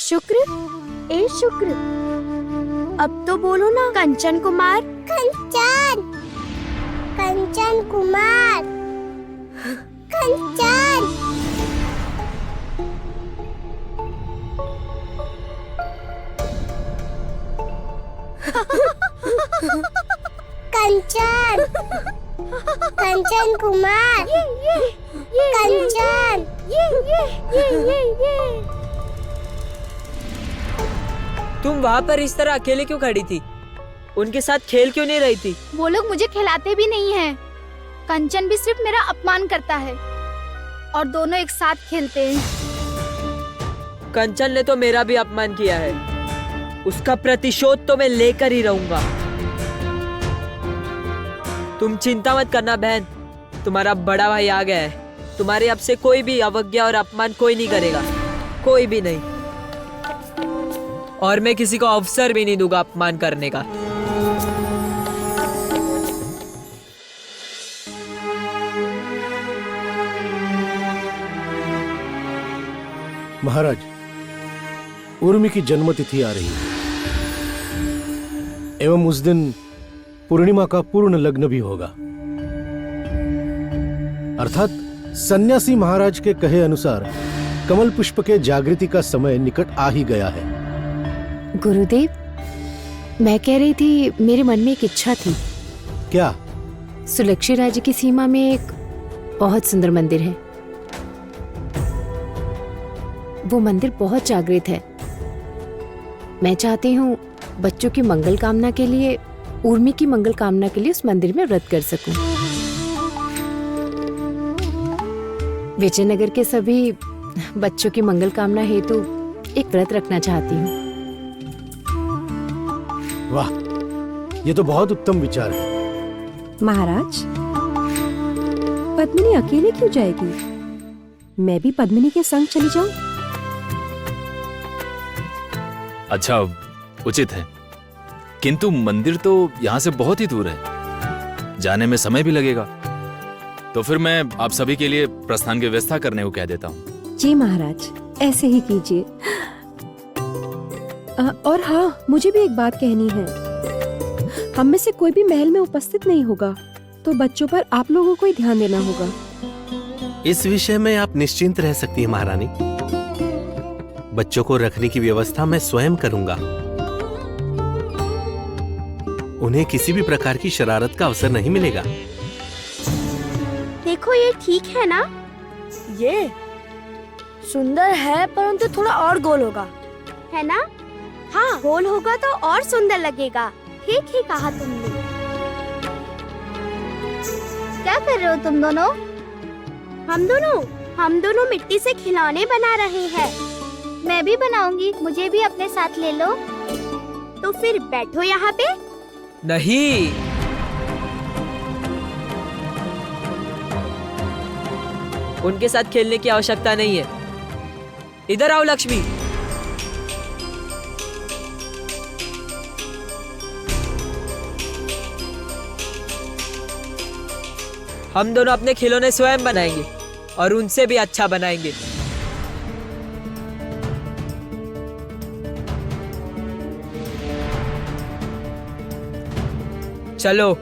शुक्र, ए शुक्र, अब तो बोलो ना। कंचन कुमार। कंचन, कंचन कुमार, कंचन। कंचन, कंचन कुमार, कंचन। तुम वहाँ पर इस तरह अकेले क्यों खड़ी थी? उनके साथ खेल क्यों नहीं रही थी? वो लोग मुझे खिलाते भी नहीं हैं। कंचन भी सिर्फ मेरा अपमान करता है और दोनों एक साथ खेलते हैं। कंचन ने तो मेरा भी अपमान किया है। उसका प्रतिशोध तो मैं लेकर ही रहूंगा। तुम चिंता मत करना बहन, तुम्हारा बड़ा भाई आ गया है। तुम्हारे अब से कोई भी अवज्ञा और अपमान कोई नहीं करेगा, कोई भी नहीं। और मैं किसी को अवसर भी नहीं दूंगा अपमान करने का। महाराज, उर्मी की जन्मतिथि आ रही है एवं उस दिन पूर्णिमा का पूर्ण लग्न भी होगा। अर्थात सन्यासी महाराज के कहे अनुसार कमल पुष्प के जागृति का समय निकट आ ही गया है। गुरुदेव, मैं कह रही थी, मेरे मन में एक इच्छा थी। क्या? सुलक्षी राज्य की सीमा में एक बहुत सुंदर मंदिर है। वो मंदिर बहुत जागृत है। मैं चाहती हूँ बच्चों की मंगल कामना के लिए, उर्मी की मंगल कामना के लिए उस मंदिर में व्रत कर सकूं। विजयनगर के सभी बच्चों की मंगल कामना हेतु एक व्रत रखना चाहती हूँ। वाह, ये तो बहुत उत्तम विचार है। महाराज, पद्मिनी अकेले क्यों जाएगी? मैं भी पद्मिनी के संग चली जाऊं? अच्छा, उचित है, किंतु मंदिर तो यहाँ से बहुत ही दूर है, जाने में समय भी लगेगा। तो फिर मैं आप सभी के लिए प्रस्थान की व्यवस्था करने को कह देता हूँ। जी महाराज, ऐसे ही कीजिए। और हाँ, मुझे भी एक बात कहनी है। हम में से कोई भी महल में उपस्थित नहीं होगा, तो बच्चों पर आप लोगों को ही ध्यान देना होगा। इस विषय में आप निश्चिंत रह सकती हैं महारानी। बच्चों को रखने की व्यवस्था मैं स्वयं करूंगा। उन्हें किसी भी प्रकार की शरारत का अवसर नहीं मिलेगा। देखो, ये ठीक है ना? ये सुंदर है, परंतु थोड़ा और गोल होगा, है ना? हाँ, गोल होगा तो और सुंदर लगेगा। ठीक ही कहा तुमने। क्या कर रहे हो तुम दोनों? हम दोनों मिट्टी से खिलौने बना रहे हैं। मैं भी बनाऊंगी, मुझे भी अपने साथ ले लो। तो फिर बैठो यहाँ पे। नहीं, उनके साथ खेलने की आवश्यकता नहीं है। इधर आओ लक्ष्मी। हम दोनों अपने खिलौने स्वयं बनाएंगे और उनसे भी अच्छा बनाएंगे। चलो।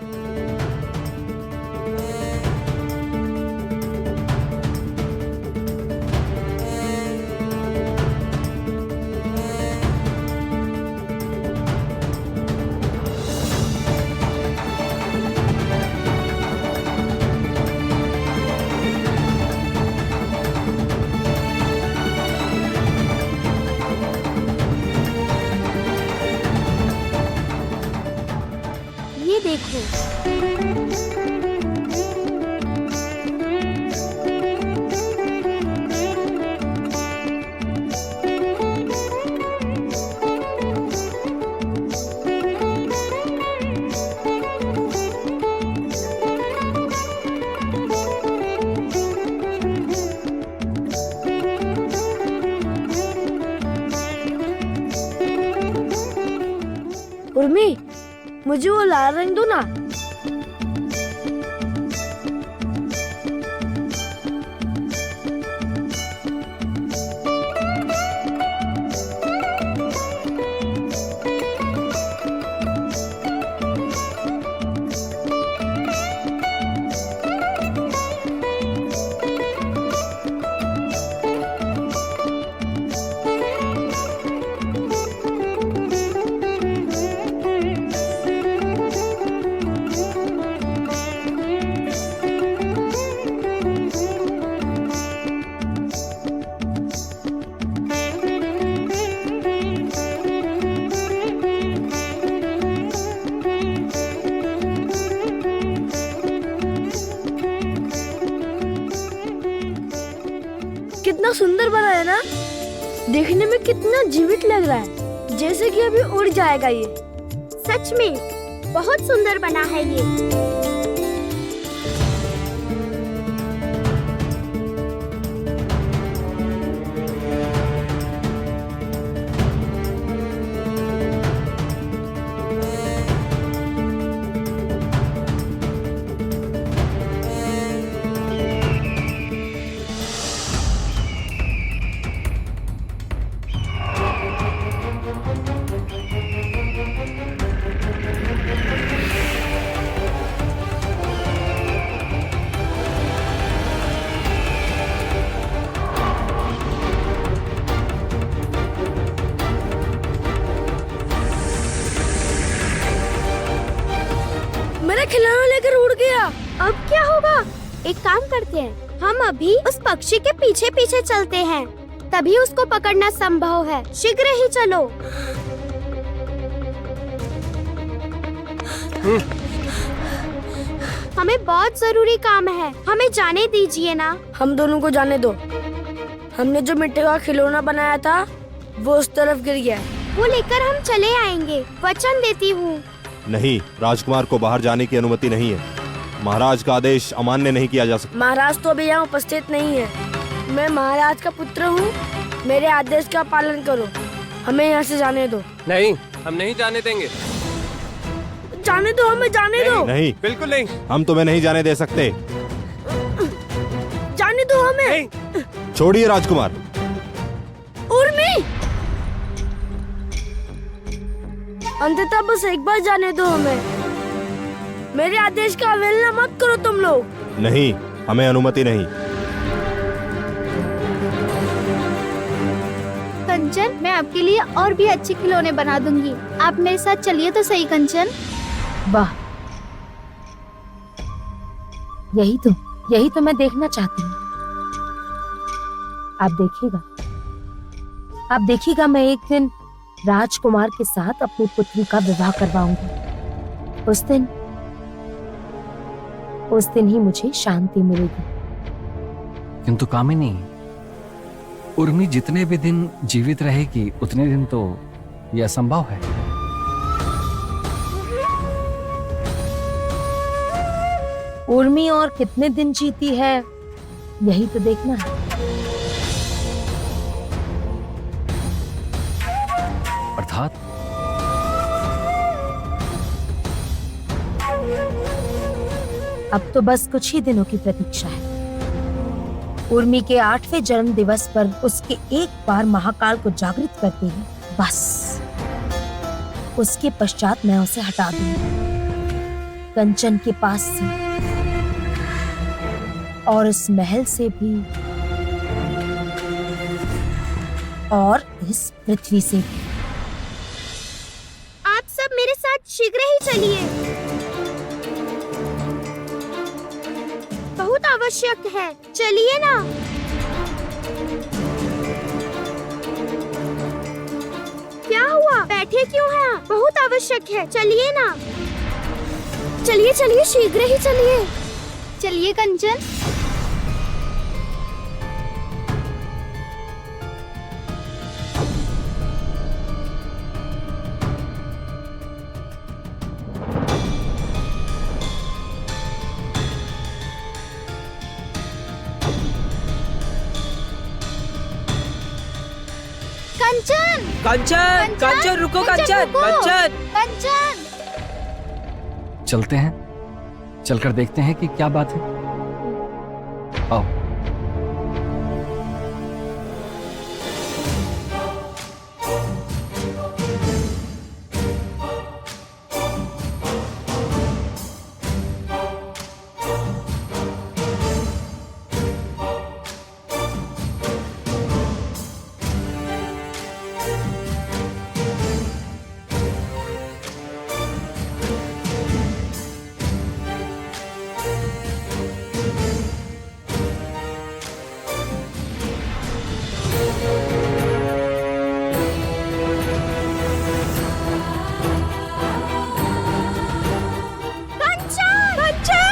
ये देखो, उर्मी, मुझे वो लाल रंग दो ना। कितना सुंदर बना है ना, देखने में कितना जीवित लग रहा है, जैसे कि अभी उड़ जाएगा ये। सच में बहुत सुंदर बना है ये। मेरा खिलौना लेकर उड़ गया। अब क्या होगा? एक काम करते हैं, हम अभी उस पक्षी के पीछे पीछे चलते हैं, तभी उसको पकड़ना संभव है। शीघ्र ही चलो। हमें बहुत जरूरी काम है, हमें जाने दीजिए ना। हम दोनों को जाने दो। हमने जो मिट्टी का खिलौना बनाया था वो उस तरफ गिर गया है। वो लेकर हम चले आएंगे, वचन देती हूँ। नहीं, राजकुमार को बाहर जाने की अनुमति नहीं है। महाराज का आदेश अमान्य नहीं किया जा सकता। महाराज तो अभी यहाँ उपस्थित नहीं है। मैं महाराज का पुत्र हूँ, मेरे आदेश का पालन करो। हमें यहाँ से जाने दो। नहीं, हम नहीं जाने देंगे। जाने दो, हमें जाने दो। नहीं, बिल्कुल नहीं। हम तुम्हें नहीं जाने दे सकते। जाने दो हमें। नहीं। छोड़िए राजकुमार। उर्मी, अंततः बस एक बार जाने दो हमें। मेरे आदेश का अवहेलना मत करो तुम लोग। नहीं, हमें अनुमति नहीं। कंचन, मैं आपके लिए और भी अच्छे खिलौने बना दूंगी। आप मेरे साथ चलिए तो सही कंचन। वाह, यही तो मैं देखना चाहती हूँ। आप देखिएगा मैं एक दिन राजकुमार के साथ अपनी पुत्री का विवाह करवाऊंगी। उस दिन ही मुझे शांति मिलेगी। किंतु कामिनी, उर्मी जितने भी दिन जीवित रहेगी उतने दिन तो यह असंभव है। उर्मी और कितने दिन जीती है यही तो देखना है। अर्थात अब तो बस कुछ ही दिनों की प्रतीक्षा है। उर्मी के 8वें जन्म दिवस पर उसके एक बार महाकाल को जागृत करते ही बस उसके पश्चात मैं उसे हटा दूंगी कंचन के पास से और इस महल से भी और इस पृथ्वी से भी। आप सब मेरे साथ शीघ्र ही चलिए, बहुत आवश्यक है। चलिए ना। क्या हुआ? बैठे क्यों हैं? बहुत आवश्यक है, चलिए ना। चलिए चलिए, शीघ्र ही चलिए। चलिए कंचन। कंचन, कंचन रुको, कंचन, कंचन। कंचन, चलते हैं, चलकर देखते हैं कि क्या बात है। आओ।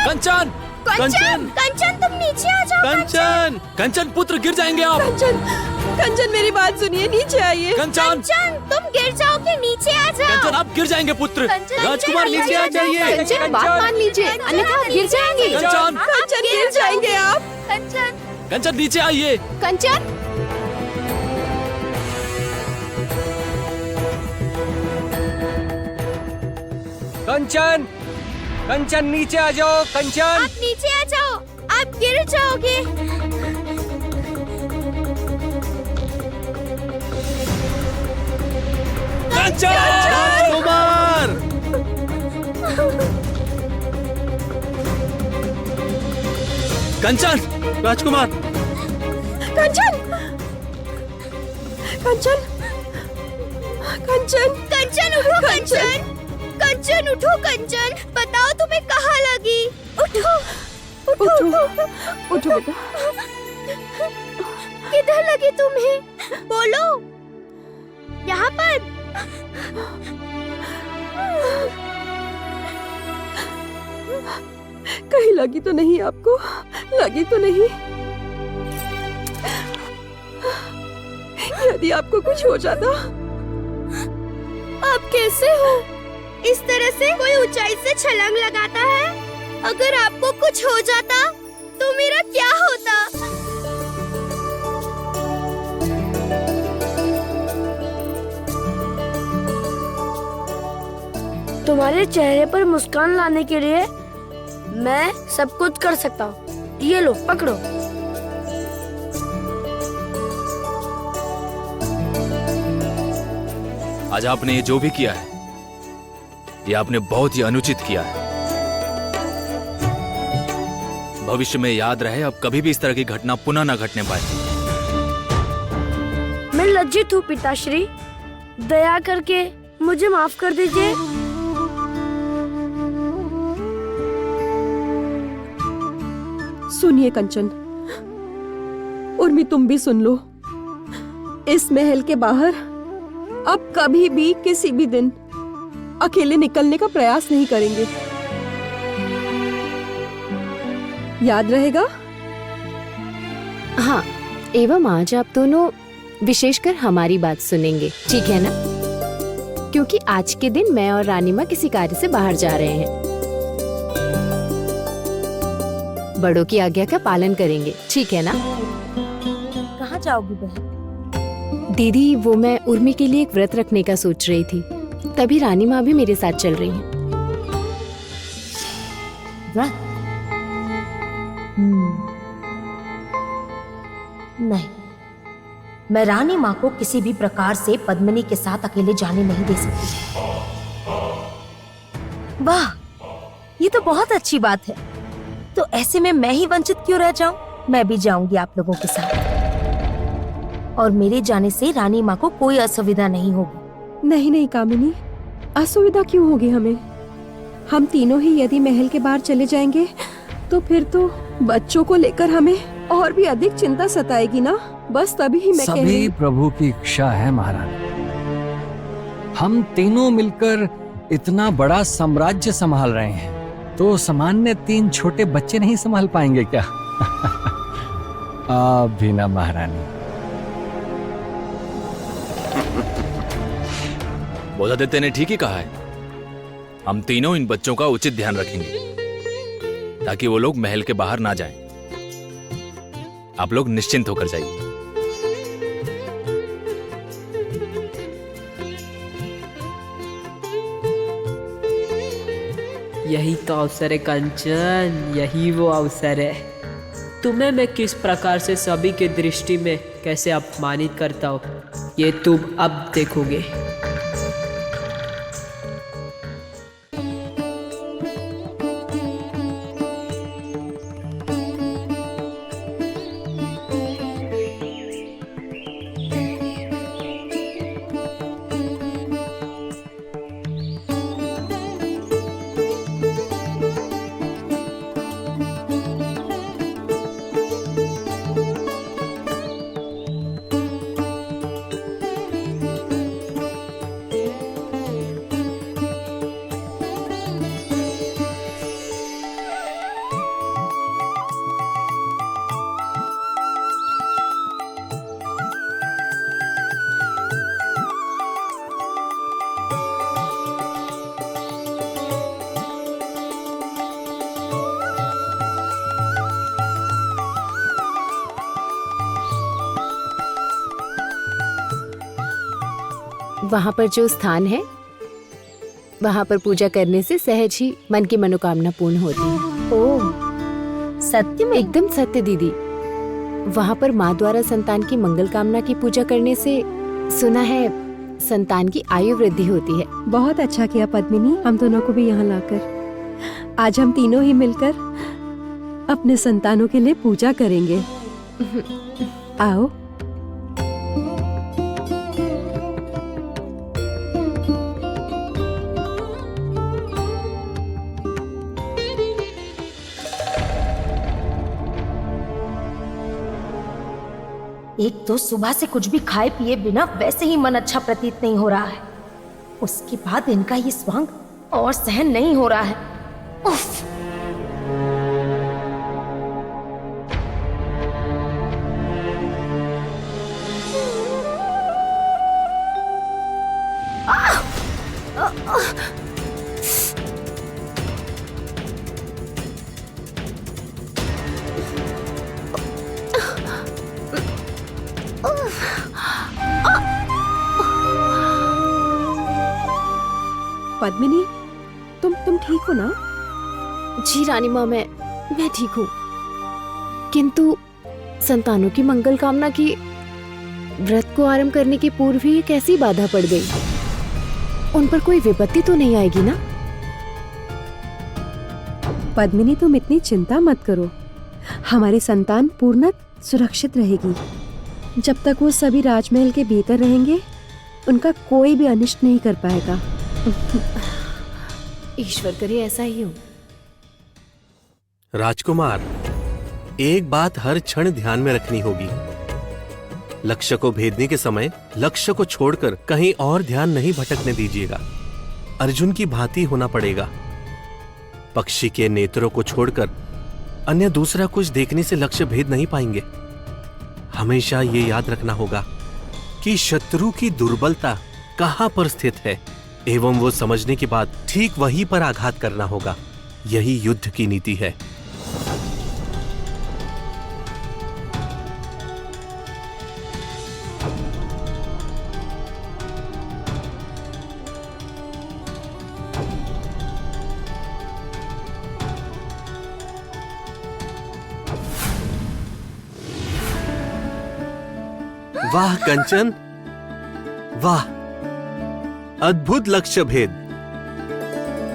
कंचन! कंचन! कंचन तुम नीचे आ जाओ। कंचन! कंचन पुत्र गिर जाएंगे आप। कंचन मेरी बात सुनिए, नीचे आइए। कंचन! कंचन तुम गिर जाओगे, नीचे आ जाओ। कंचन आप गिर जाएंगे पुत्र। कंचन, राजकुमार नीचे नीचे आ आ जाओ। जाइए। कंचन बात मान लीजिए, अन्यथा आप गिर जाएंगे। कंचन! कंचन गिर जाएंगे आप। कंचन कंचन नीचे आइए। कंचन कंचन, कंचन नीचे आ जाओ। कंचन, आप नीचे आ जाओ, आप गिर जाओगे। कंचन! राजकुमार! कंचन! राजकुमार! कंचन कंचन कंचन कंचन उठो, कंचन कंचन उठो। कंचन बताओ तुम्हें कहाँ लगी? उठो उठो उठो बेटा। किधर लगी तुम्हें? बोलो। यहाँ पर। कहीं लगी तो नहीं आपको? लगी तो नहीं? यदि आपको कुछ हो जाता? आप कैसे हो? इस तरह से कोई ऊंचाई से छलांग लगाता है? अगर आपको कुछ हो जाता तो मेरा क्या होता? तुम्हारे चेहरे पर मुस्कान लाने के लिए मैं सब कुछ कर सकता हूँ। ये लो पकड़ो। आज आपने ये जो भी किया है, ये आपने बहुत ही अनुचित किया है। भविष्य में याद रहे, अब कभी भी इस तरह की घटना पुनः न घटने पाए। मैं लज्जित हूँ पिताश्री, दया करके मुझे माफ कर दीजिए। सुनिए कंचन, उर्मी तुम भी सुन लो। इस महल के बाहर अब कभी भी किसी भी दिन अकेले निकलने का प्रयास नहीं करेंगे, याद रहेगा? हाँ, एवं आज आप दोनों विशेषकर हमारी बात सुनेंगे, ठीक है ना? क्योंकि आज के दिन मैं और रानी माँ किसी कार्य से बाहर जा रहे हैं। बड़ों की आज्ञा का पालन करेंगे, ठीक है ना? कहाँ जाओगी बहन? दीदी, वो मैं उर्मी के लिए एक व्रत रखने का सोच रही थी, तभी रानी माँ भी मेरे साथ चल रही हैं। व्रत? नहीं, मैं रानी माँ को किसी भी प्रकार से पद्मिनी के साथ अकेले जाने नहीं दे सकती। वाह, ये तो बहुत अच्छी बात है। तो ऐसे में मैं ही वंचित क्यों रह जाऊं? मैं भी जाऊंगी आप लोगों के साथ, और मेरे जाने से रानी माँ को कोई असुविधा नहीं होगी। नहीं नहीं कामिनी, असुविधा क्यों होगी हमें? हम तीनों ही यदि महल के बाहर चले जाएंगे तो फिर तो बच्चों को लेकर हमें और भी अधिक चिंता सताएगी ना। बस तभी ही मैं कह रही सभी प्रभु की इच्छा है महारानी। हम तीनों मिलकर इतना बड़ा साम्राज्य संभाल रहे हैं, तो सामान्य 3 छोटे बच्चे नहीं संभाल पाएंगे क्या? आप भी ना महारानी। बोधादित्य ने ठीक ही कहा है। हम तीनों इन बच्चों का उचित ध्यान रखेंगे ताकि वो लोग महल के बाहर ना जाएं। आप लोग निश्चिंत होकर जाइए। यही तो अवसर है कंचन, यही वो अवसर है। तुम्हें मैं किस प्रकार से सभी के दृष्टि में कैसे अपमानित करता हूँ, ये तुम अब देखोगे। वहाँ पर जो स्थान है, वहाँ पर पूजा करने से सहज ही मन की मनोकामना पूर्ण होती है। ओह, सत्य में? एकदम सत्य दीदी। वहाँ पर माँ द्वारा संतान की मंगल कामना की पूजा करने से सुना है संतान की आयु वृद्धि होती है। बहुत अच्छा किया पद्मिनी, हम दोनों को भी यहाँ लाकर। आज हम तीनों ही मिलकर अपने संतानों के लिए पूजा करेंगे। आओ। एक तो सुबह से कुछ भी खाए पिए बिना वैसे ही मन अच्छा प्रतीत नहीं हो रहा है, उसके बाद इनका ये स्वांग और सहन नहीं हो रहा है। उफ। पद्मिनी, तुम ठीक हो ना? जी रानी माँ, मैं ठीक हूँ, किंतु संतानों की मंगल कामना की व्रत को आरंभ करने के पूर्व ही कैसी बाधा पड़ गई? उन पर कोई विपत्ति तो नहीं आएगी ना? पद्मिनी, तुम इतनी चिंता मत करो। हमारी संतान पूर्ण सुरक्षित रहेगी। जब तक वो सभी राजमहल के भीतर रहेंगे, उनका कोई भी अनिष्ट नहीं कर पाएगा। ईश्वर करे ऐसा ही हो। राजकुमार, एक बात हर क्षण ध्यान में रखनी होगी। लक्ष्य को भेदने के समय लक्ष्य को छोड़कर कहीं और ध्यान नहीं भटकने दीजिएगा। अर्जुन की भांति होना पड़ेगा। पक्षी के नेत्रों को छोड़कर अन्य दूसरा कुछ देखने से लक्ष्य भेद नहीं पाएंगे। हमेशा ये याद रखना होगा कि शत्रु की दुर्बलता कहां पर स्थित है एवं वो समझने के बाद ठीक वहीं पर आघात करना होगा। यही युद्ध की नीति है। वाह कंचन, वाह, अद्भुत लक्ष्य भेद।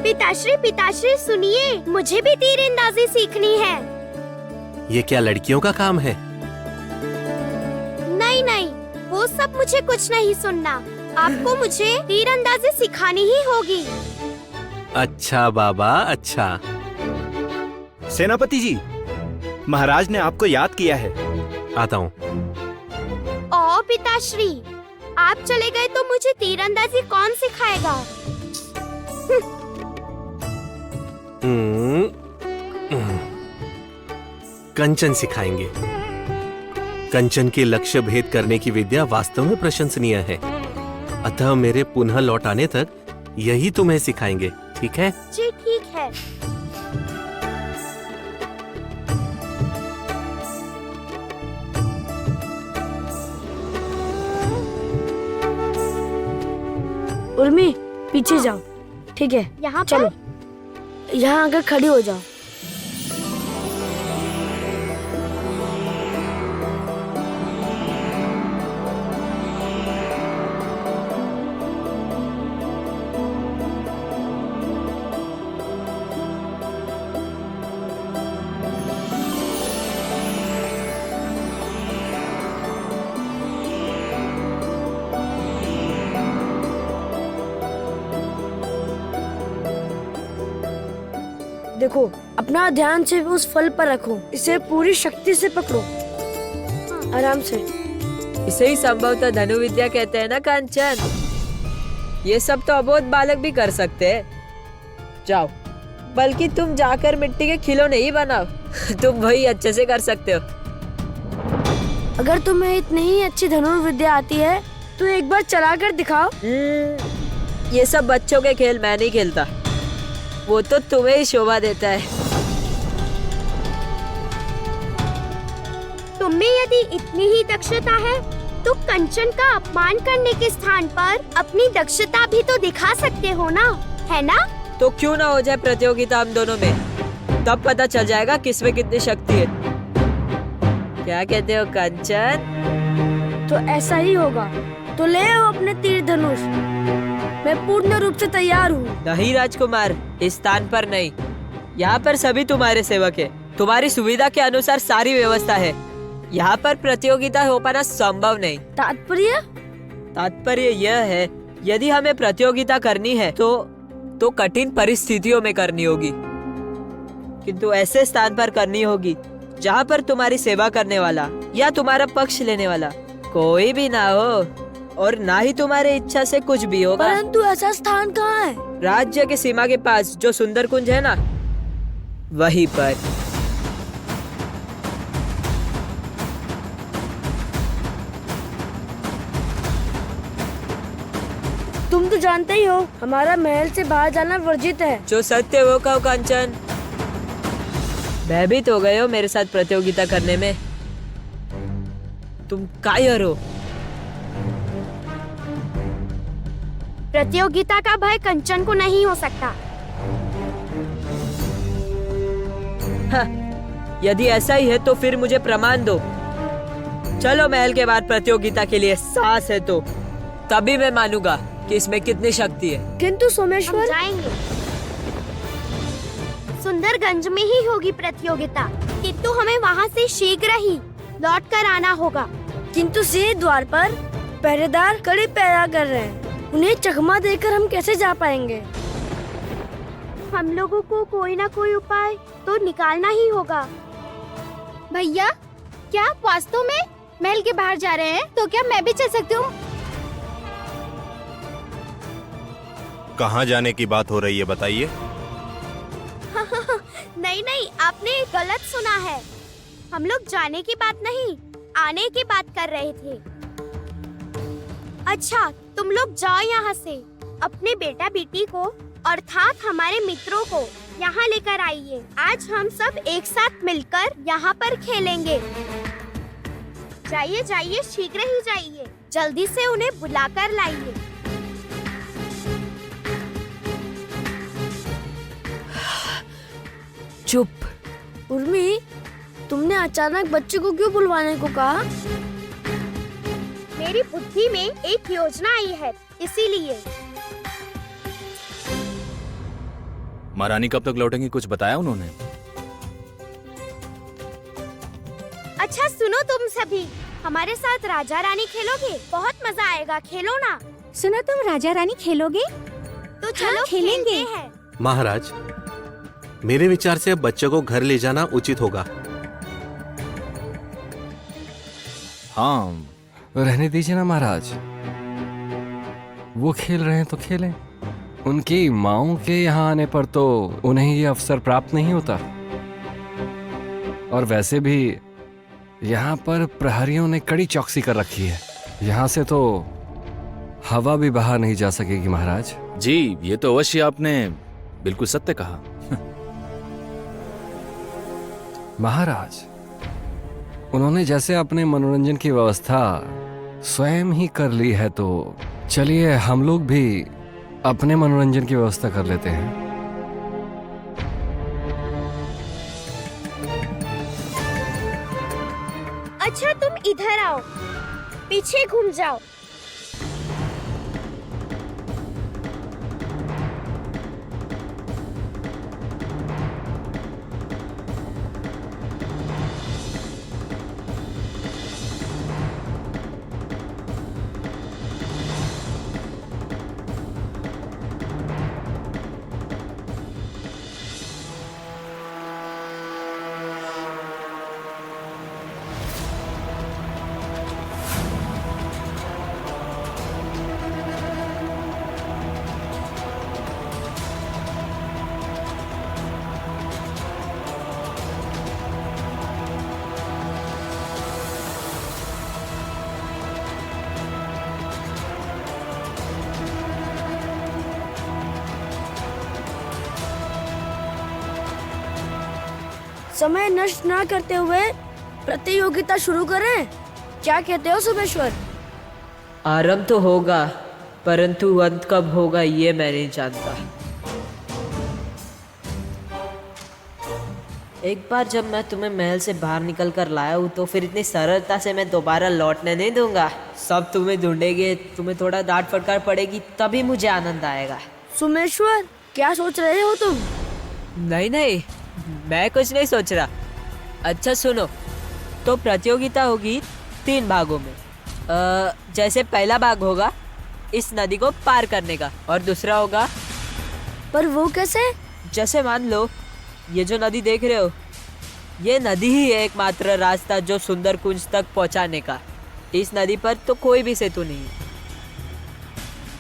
पिताश्री सुनिए, मुझे भी तीरंदाजी सीखनी है। ये क्या लड़कियों का काम है? नहीं, वो सब मुझे कुछ नहीं सुनना। आपको मुझे तीरंदाजी सिखानी ही होगी। अच्छा बाबा, अच्छा। सेनापति जी, महाराज ने आपको याद किया है। आता हूँ। ओ पिताश्री, आप चले गए तो मुझे तीरंदाजी कौन सिखाएगा? कंचन सिखाएंगे। कंचन के लक्ष्य भेद करने की विद्या वास्तव में प्रशंसनीय है। अतः मेरे पुनः लौट आने तक यही तुम्हें सिखाएंगे, ठीक है? जी ठीक है। उर्मी, पीछे जाओ, ठीक है? यहाँ चलो, यहाँ आकर खड़ी हो जाओ। देखो, अपना ध्यान सिर्फ उस फल पर रखो। इसे पूरी शक्ति से पकड़ो, आराम से। इसे ही संभवतः धनुर्विद्या कहते हैं ना कंचन। ये सब तो अबोध बालक भी कर सकते हैं। जाओ, बल्कि तुम जाकर मिट्टी के खिलौने ही बनाओ। तुम वही अच्छे से कर सकते हो। अगर तुम्हें इतनी ही अच्छी धनुर्विद्या आती है तो एक बार चला कर दिखाओ। ये सब बच्चों के खेल मैं नहीं खेलता, वो तो तुम्हें ही शोभा देता है। तुम में यदि इतनी ही दक्षता है तो कंचन का अपमान करने के स्थान पर अपनी दक्षता भी तो दिखा सकते हो ना, है ना? तो क्यों ना हो जाए प्रतियोगिता हम दोनों में, तब पता चल जाएगा किसमें कितनी शक्ति है। क्या कहते हो कंचन? तो ऐसा ही होगा। तो ले आओ अपने तीर धनुष, मैं पूर्ण रूप से तैयार हूँ। नहीं राजकुमार, इस स्थान पर नहीं। यहाँ पर सभी तुम्हारे सेवक है, तुम्हारी सुविधा के अनुसार सारी व्यवस्था है। यहाँ पर प्रतियोगिता हो पाना संभव नहीं। तात्पर्य यह है, यदि हमें प्रतियोगिता करनी है तो कठिन परिस्थितियों में करनी होगी, किंतु ऐसे स्थान पर करनी होगी जहाँ पर तुम्हारी सेवा करने वाला या तुम्हारा पक्ष लेने वाला कोई भी ना हो, और ना ही तुम्हारी इच्छा से कुछ भी होगा। परंतु ऐसा स्थान कहाँ है? राज्य के सीमा के पास जो सुंदर कुंज है ना, वहीं पर। तुम तो जानते ही हो हमारा महल से बाहर जाना वर्जित है। जो सत्य वो कहो कंचन। भयभीत हो गए हो मेरे साथ प्रतियोगिता करने में? तुम कायर हो। प्रतियोगिता का भय कंचन को नहीं हो सकता। हाँ, यदि ऐसा ही है तो फिर मुझे प्रमाण दो। चलो महल के बाहर प्रतियोगिता के लिए, सांस है तो तभी मैं मानूंगा कि इसमें कितनी शक्ति है। किंतु सोमेश्वर, हम जाएंगे। सुंदरगंज में ही होगी प्रतियोगिता, किंतु हमें वहाँ से शीघ्र ही लौट कर आना होगा। किंतु सिंह द्वार पर पहरेदार कड़ी पहरा कर रहे हैं, उन्हें चकमा देकर हम कैसे जा पाएंगे? हम लोगों को कोई ना कोई उपाय तो निकालना ही होगा। भैया, क्या आप वास्तव में महल के बाहर जा रहे हैं? तो क्या मैं भी चल सकती हूँ? कहाँ जाने की बात हो रही है, बताइए। नहीं, आपने गलत सुना है। हम लोग जाने की बात नहीं, आने की बात कर रहे थे। अच्छा, तुम लोग जाओ यहाँ से। अपने बेटा बेटी को अर्थात हमारे मित्रों को यहाँ लेकर आइए। आज हम सब एक साथ मिलकर यहाँ पर खेलेंगे। जाइए जाइए, शीघ्र ही जाइए। जल्दी से उन्हें बुलाकर लाइए। चुप। उर्मी, तुमने अचानक बच्चे को क्यों बुलवाने को कहा? मेरी बुद्धि में एक योजना आई है, इसीलिए। महारानी कब तक लौटेंगी, कुछ बताया उन्होंने? अच्छा सुनो तुम सभी, हमारे साथ राजा रानी खेलोगे? बहुत मजा आएगा, खेलो ना। सुनो, तुम राजा रानी खेलोगे? तो चलो खेलेंगे हैं। महाराज, मेरे विचार से अब बच्चों को घर ले जाना उचित होगा। हाँ, रहने दीजिए ना महाराज, वो खेल रहे हैं तो खेलें। उनकी माओं के यहाँ आने पर तो उन्हें ये अवसर प्राप्त नहीं होता। और वैसे भी यहाँ पर प्रहरियों ने कड़ी चौकसी कर रखी है। यहाँ से तो हवा भी बाहर नहीं जा सकेगी महाराज। जी, ये तो अवश्य आपने बिल्कुल सत्य कहा। महाराज, उन्होंने जैसे अपने मनोरंजन की व्यवस्था स्वयं ही कर ली है, तो चलिए हम लोग भी अपने मनोरंजन की व्यवस्था कर लेते हैं। अच्छा तुम इधर आओ, पीछे घूम जाओ। समय नष्ट ना करते हुए प्रतियोगिता शुरू करें। क्या कहते हो सोमेश्वर? आरंभ तो होगा, परंतु अंत कब होगा ये मैं नहीं जानता। एक बार जब मैं तुम्हें महल से बाहर निकल कर लाया हूँ तो फिर इतनी सरलता से मैं दोबारा लौटने नहीं दूंगा। सब तुम्हें ढूंढेंगे, तुम्हें थोड़ा डांट फटकार पड़ेगी, तभी मुझे आनंद आएगा। सोमेश्वर, क्या सोच रहे हो तुम? नहीं नहीं, मैं कुछ नहीं सोच रहा। अच्छा सुनो, तो प्रतियोगिता होगी 3 भागों में। जैसे पहला भाग होगा इस नदी को पार करने का, और दूसरा होगा। पर वो कैसे? जैसे मान लो ये जो नदी देख रहे हो, ये नदी ही है एकमात्र रास्ता जो सुंदर कुंज तक पहुंचाने का। इस नदी पर तो कोई भी सेतु नहीं है,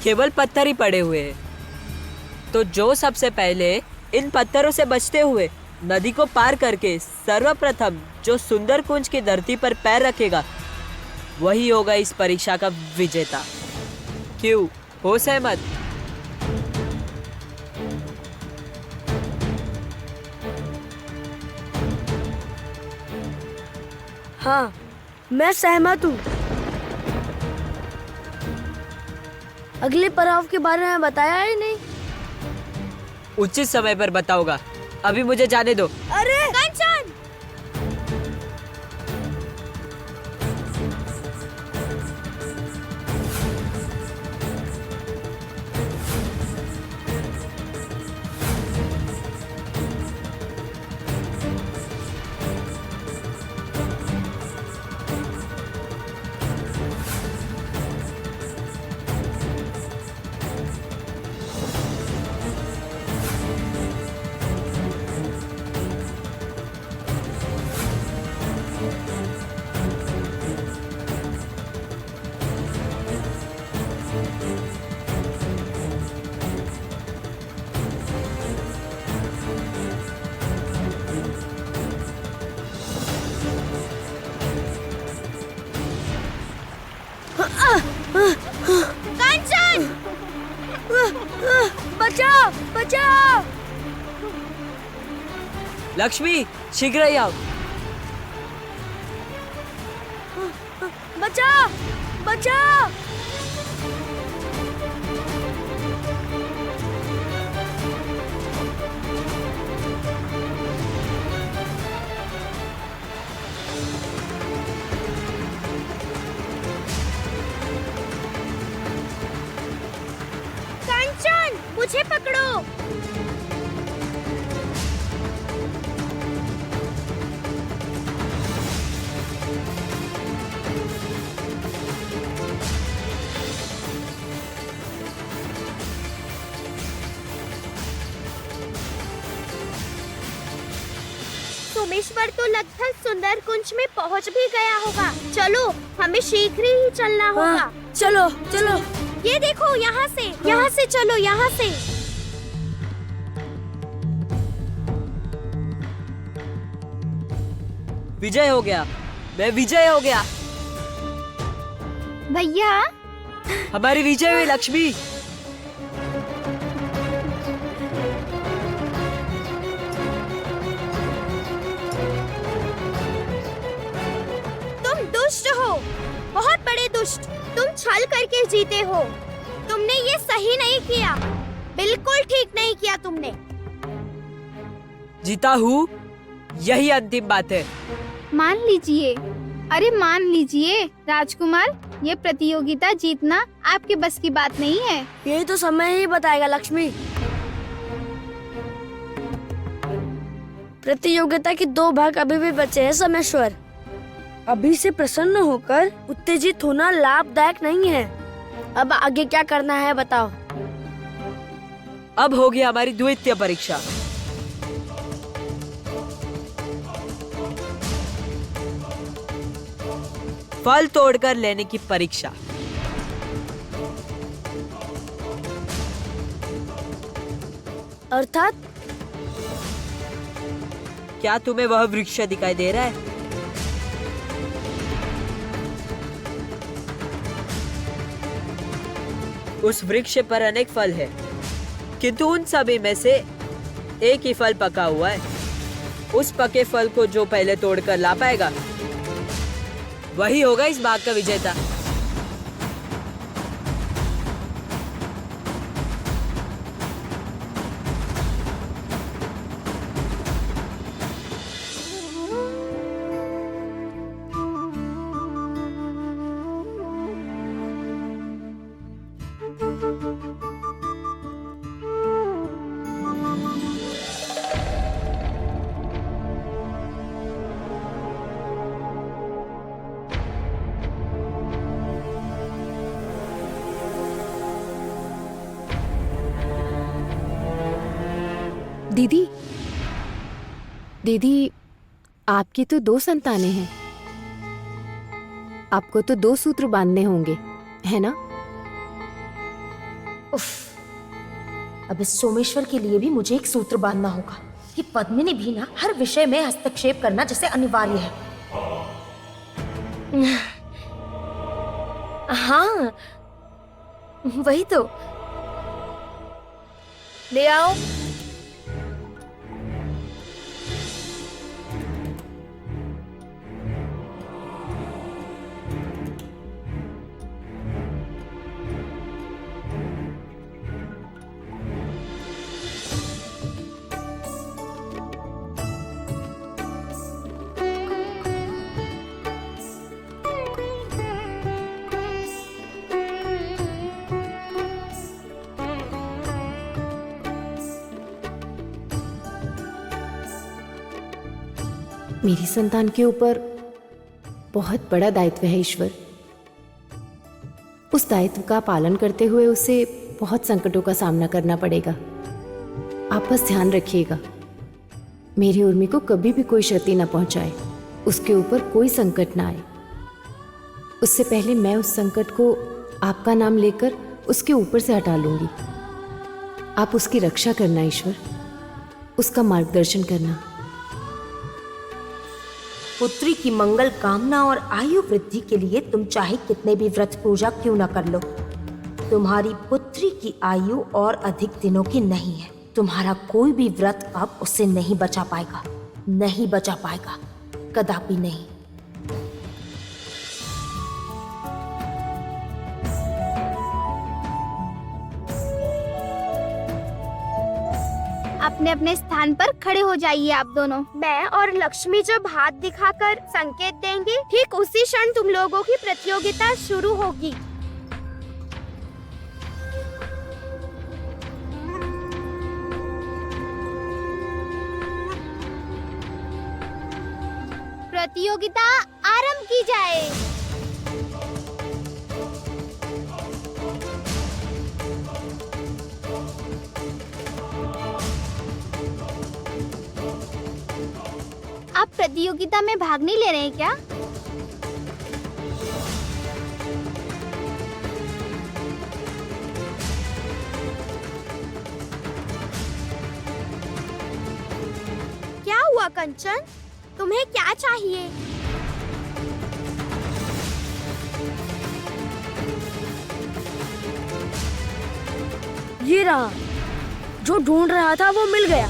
केवल पत्थर ही पड़े हुए हैं। तो जो सबसे पहले इन पत्थरों से बचते हुए नदी को पार करके सर्वप्रथम जो सुंदर कुंज की धरती पर पैर रखेगा, वही होगा इस परीक्षा का विजेता। क्यों, हो सहमत? हाँ, मैं सहमत हूँ। अगले पड़ाव के बारे में बताया ही नहीं। उचित समय पर बताऊंगा, अभी मुझे जाने दो। अरे कंचन! कंचन! बचाओ, बचाओ! लक्ष्मी, शीघ्र ही आओ। बचाओ, बचाओ! कंचन, मुझे पकड़ो। सोमेश्वर तो लगभग सुंदर कुंज में पहुंच भी गया होगा। चलो, हमें शीघ्र ही चलना होगा। चलो, चलो। ये देखो, यहाँ से चलो, यहाँ से। विजय हो गया, मैं विजय हो गया। भैया, हमारी विजय हुई लक्ष्मी। तुम दुष्ट हो, बहुत बड़े दुष्ट। तुम छल करके जीते हो। तुमने ये सही नहीं किया, बिल्कुल ठीक नहीं किया तुमने। जीता हूँ, यही अंतिम बात है। मान लीजिए, अरे मान लीजिए राजकुमार, ये प्रतियोगिता जीतना आपके बस की बात नहीं है। यही तो समय ही बताएगा लक्ष्मी। प्रतियोगिता के 2 भाग अभी भी बचे हैं सोमेश्वर। अभी से प्रसन्न होकर उत्तेजित होना लाभदायक नहीं है। अब आगे क्या करना है बताओ। अब होगी हमारी द्वितीय परीक्षा। फल तोड़कर लेने की परीक्षा। अर्थात? क्या तुम्हें वह वृक्ष दिखाई दे रहा है? उस वृक्ष पर अनेक फल है, किंतु उन सभी में से एक ही फल पका हुआ है। उस पके फल को जो पहले तोड़कर ला पाएगा, वही होगा इस बाग का विजेता। दीदी, दीदी, आपकी तो 2 संतानें हैं। आपको तो 2 सूत्र बांधने होंगे, है ना? उफ, अब इस सोमेश्वर के लिए भी मुझे एक सूत्र बांधना होगा कि पद्मिनी भी ना हर विषय में हस्तक्षेप करना जैसे अनिवार्य है। हाँ, वही तो। ले आओ। मेरी संतान के ऊपर बहुत बड़ा दायित्व है ईश्वर। उस दायित्व का पालन करते हुए उसे बहुत संकटों का सामना करना पड़ेगा। आप बस ध्यान रखिएगा, मेरी उर्मी को कभी भी कोई क्षति ना पहुंचाए, उसके ऊपर कोई संकट ना आए। उससे पहले मैं उस संकट को आपका नाम लेकर उसके ऊपर से हटा लूंगी। आप उसकी रक्षा करना ईश्वर, उसका मार्गदर्शन करना। पुत्री की मंगल कामना और आयु वृद्धि के लिए तुम चाहे कितने भी व्रत पूजा क्यों न कर लो, तुम्हारी पुत्री की आयु और अधिक दिनों की नहीं है। तुम्हारा कोई भी व्रत अब उसे नहीं बचा पाएगा, नहीं बचा पाएगा, कदापि नहीं। अपने अपने स्थान पर खड़े हो जाइए आप दोनों। मैं और लक्ष्मी जब हाथ दिखाकर संकेत देंगे, ठीक उसी क्षण तुम लोगों की प्रतियोगिता शुरू होगी। प्रतियोगिता आरंभ की जाए। आप प्रतियोगिता में भाग नहीं ले रहे हैं क्या? क्या हुआ कंचन, तुम्हें क्या चाहिए? ये रहा, जो ढूंढ रहा था वो मिल गया।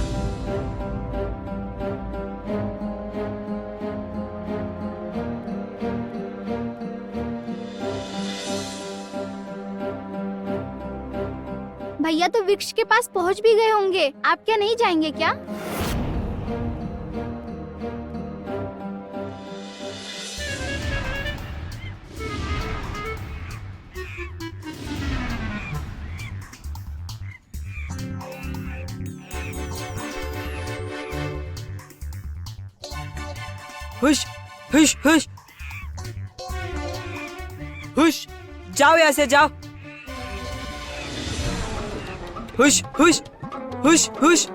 भैया तो वृक्ष के पास पहुंच भी गए होंगे, आप क्या नहीं जाएंगे क्या? हुश हुश हुश हुश, जाओ यहाँ से जाओ। हुश हुश हुश हुश।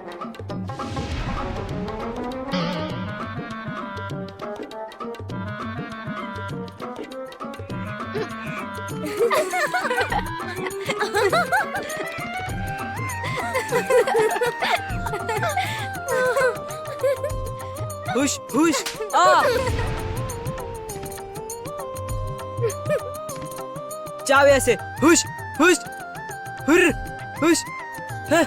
हुश हुश आ, जाओ यहाँ से। हुश हुश हुर्र हुश है।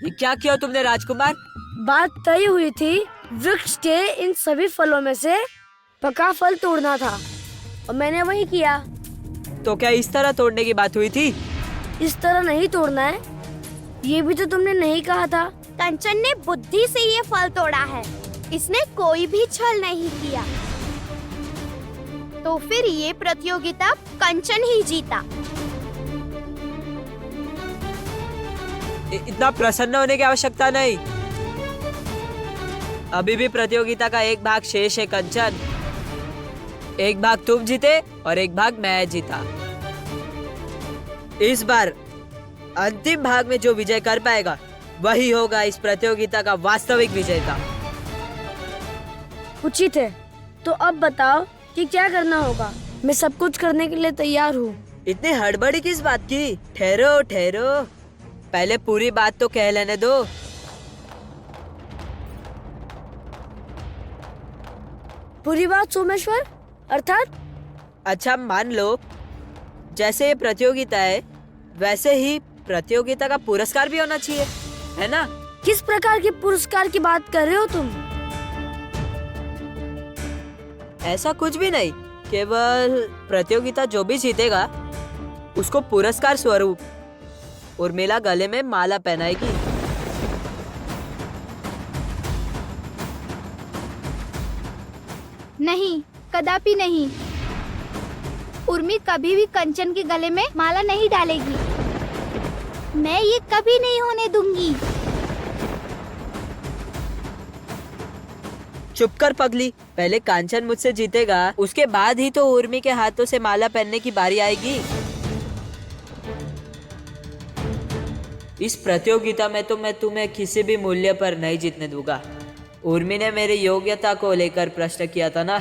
ये क्या किया तुमने राजकुमार? बात तय हुई थी, वृक्ष के इन सभी फलों में से पका फल तोड़ना था और मैंने वही किया। तो क्या इस तरह तोड़ने की बात हुई थी? इस तरह नहीं तोड़ना है, ये भी तो तुमने नहीं कहा था। कंचन ने बुद्धि से ये फल तोड़ा है। इसने कोई भी छल नहीं किया। तो फिर ये प्रतियोगिता कंचन ही जीता। इतना प्रसन्न होने की आवश्यकता नहीं। अभी भी प्रतियोगिता का एक भाग शेष है कंचन। एक भाग तुम जीते और एक भाग मैं जीता। इस बार अंतिम भाग में जो विजय कर पाएगा वही होगा इस प्रतियोगिता का वास्तविक विजेता। उचित है। तो अब बताओ कि क्या करना होगा। मैं सब कुछ करने के लिए तैयार हूँ। इतनी हड़बड़ी किस बात की? ठहरो ठहरो, पहले पूरी बात तो कह लेने दो। पूरी बात सोमेश्वर? अर्थात? अच्छा मान लो जैसे ये प्रतियोगिता है वैसे ही प्रतियोगिता का पुरस्कार भी होना चाहिए, है ना? किस प्रकार के पुरस्कार की बात कर रहे हो तुम? ऐसा कुछ भी नहीं, केवल प्रतियोगिता जो भी जीतेगा उसको पुरस्कार स्वरूप उर्मिला गले में माला पहनाएगी। नहीं, कदापि नहीं। उर्मी कभी भी कंचन के गले में माला नहीं डालेगी। मैं ये कभी नहीं होने दूंगी। चुप कर पगली, पहले कांचन मुझसे जीतेगा, उसके बाद ही तो उर्मी के हाथों से माला पहनने की बारी आएगी। इस प्रतियोगिता में तो मैं तुम्हें किसी भी मूल्य पर नहीं जीतने दूंगा। उर्मी ने मेरी योग्यता को लेकर प्रश्न किया था ना,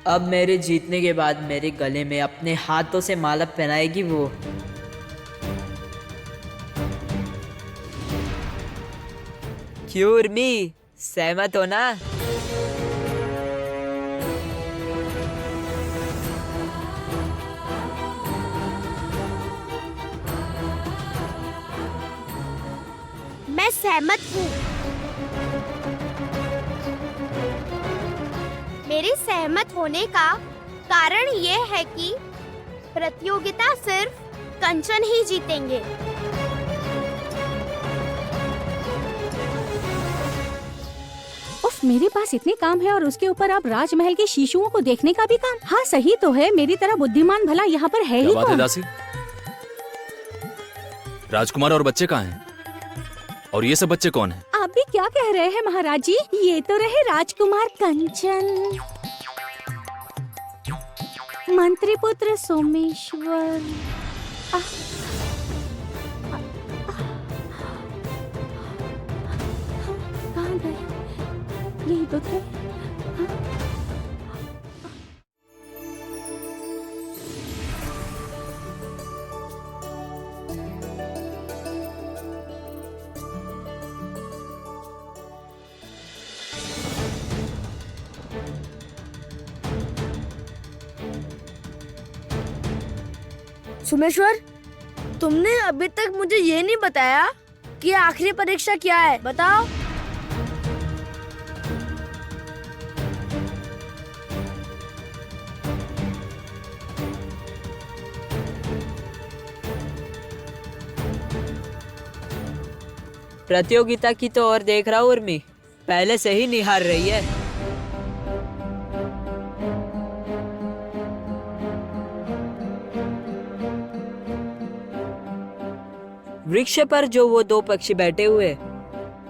अब मेरे जीतने के बाद मेरे गले में अपने हाथों से माला पहनाएगी वो। क्यों उर्मी, सहमत हो ना? मैं सहमत हूँ। मेरे सहमत होने का कारण ये है कि प्रतियोगिता सिर्फ कंचन ही जीतेंगे। उफ, मेरे पास इतने काम है और उसके ऊपर आप राजमहल के शीशुओं को देखने का भी काम। हाँ सही तो है, मेरी तरह बुद्धिमान भला यहाँ पर है ही बात है कौन? दासी? राजकुमार और बच्चे कहाँ हैं? और ये सब बच्चे कौन हैं? आप भी क्या कह रहे हैं महाराज जी? ये तो रहे राजकुमार कंचन, मंत्री पुत्र सोमेश्वर। कहाँ गए? यही तो थे। सोमेश्वर, तुमने अभी तक मुझे ये नहीं बताया कि आखिरी परीक्षा क्या है। बताओ। प्रतियोगिता की तो और देख रहा हूँ उर्मी, पहले से ही निहार रही है। वृक्ष पर जो वो दो पक्षी बैठे हुए,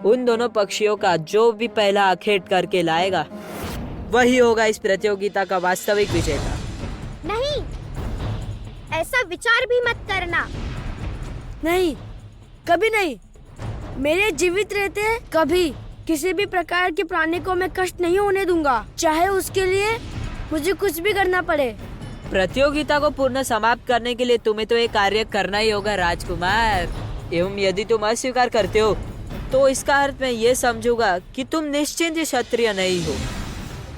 उन दोनों पक्षियों का जो भी पहला आखेट करके लाएगा वही होगा इस प्रतियोगिता का वास्तविक विजेता। नहीं, ऐसा विचार भी मत करना। नहीं, कभी नहीं। मेरे जीवित रहते कभी किसी भी प्रकार के प्राणी को मैं कष्ट नहीं होने दूंगा, चाहे उसके लिए मुझे कुछ भी करना पड़े। प्रतियोगिता को पूर्ण समाप्त करने के लिए तुम्हें तो एक कार्य करना ही होगा राजकुमार। एवं यदि तुम अस्वीकार करते हो तो इसका अर्थ मैं ये समझूंगा कि तुम निश्चिंत क्षत्रिय नहीं हो,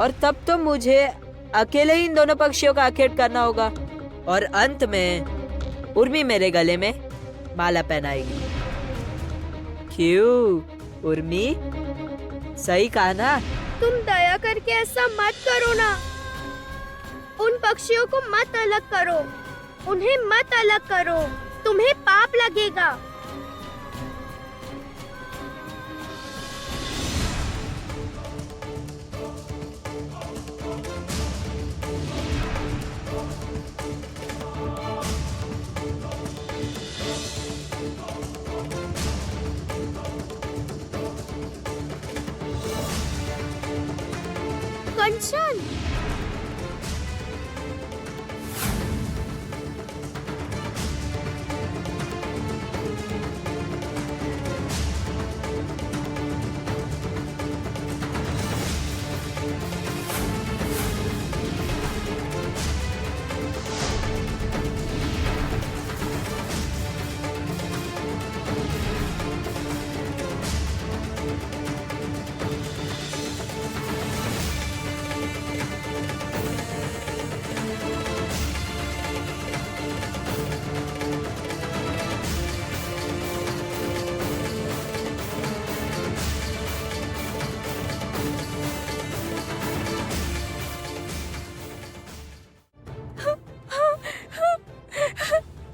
और तब तो मुझे अकेले ही इन दोनों पक्षियों का आखेट करना होगा, और अंत में उर्मी मेरे गले में माला पहनाएगी। क्यों उर्मी, सही कहा ना? तुम दया करके ऐसा मत करो ना। उन पक्षियों को मत अलग करो, उन्हें मत अलग करो, तुम्हें पाप लगेगा। कंचन।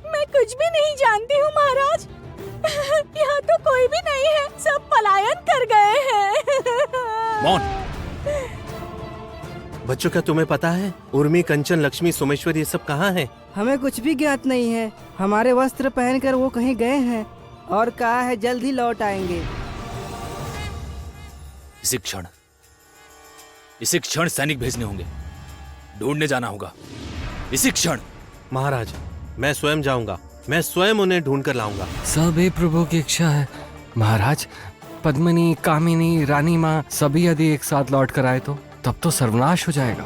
मैं कुछ भी नहीं जानती हूँ महाराज। यहाँ तो कोई भी नहीं है, सब पलायन कर गए हैं। मौन। बच्चों, क्या तुम्हें पता है उर्मी, कंचन, लक्ष्मी, सोमेश्वर ये सब कहाँ हैं? हमें कुछ भी ज्ञात नहीं है। हमारे वस्त्र पहनकर वो कहीं गए हैं और कहा है जल्द ही लौट आएंगे। इसी क्षण सैनिक भेजने होंगे, ढूंढने जाना होगा इसी क्षण। महाराज, मैं स्वयं जाऊंगा, मैं स्वयं उन्हें ढूंढ कर लाऊंगा। सब एक प्रभु की इच्छा है महाराज। पद्मिनी, कामिनी, रानी माँ सभी यदि एक साथ लौट कर आए तो तब तो सर्वनाश हो जाएगा।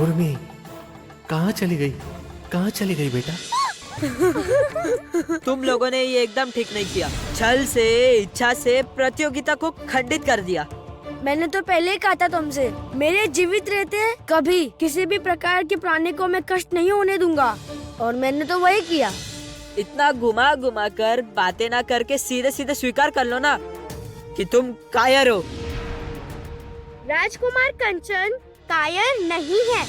उर्मी कहाँ चली गई? कहाँ चली गई बेटा? तुम लोगों ने ये एकदम ठीक नहीं किया। छल से, इच्छा से प्रतियोगिता को खंडित कर दिया। मैंने तो पहले ही कहा था तुमसे, मेरे जीवित रहते कभी किसी भी प्रकार के प्राणी को मैं कष्ट नहीं होने दूंगा, और मैंने तो वही किया। इतना घुमा घुमा कर बातें ना करके सीधे सीधे स्वीकार कर लो ना कि तुम कायर हो। राजकुमार कंचन कायर नहीं है।